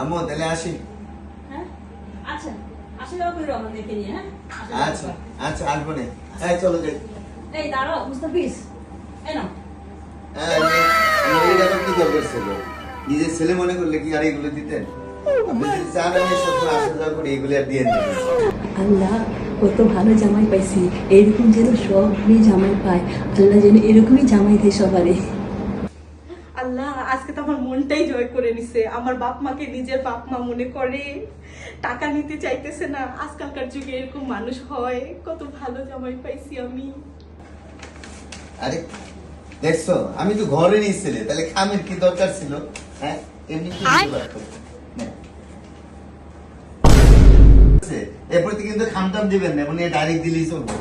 আম্মু তাহলে আসি। হ্যাঁ আচ্ছা আসলে বাবু রহমান দেখে নিয়ে হ্যাঁ আচ্ছা আচ্ছা আসবো না। হ্যাঁ চলো যাই। এই দাঁড়াও মুস্তাফিজ এই নাও কি দরকার ছিল? নিজের ছেলে মনে করলে কি আর এগুলো দিতেন? আপনি যদি চান আমি সবসময় আসা যাওয়া করে এগুলো আর দিয়ে দেবেন। আল্লাহ কত ভালো জামাই পাইছি, এরকম যেন সব মেয়ে জামাই পায়। আল্লাহ যেন এরকমই জামাই দেয় সবারই। আল্লাহ আজকে তো আমার মনটাই জয় করে নিছে। আমার বাপ মাকে নিজের বাপ মা মনে করে, টাকা নিতে চাইতেছে না। আজকালকার যুগে এরকম মানুষ হয়। কত ভালো জামাই পাইছি আমি। আরে দেখছো আমি তো ঘরে নিয়েছিলে, তাহলে খামের কি দরকার ছিল? হ্যাঁ এমনি কি দিতে পারতো? নে। এরপর কিন্তু খামটাম দিবেন না, মানে ডাইরেক্ট দিলেই চলবে।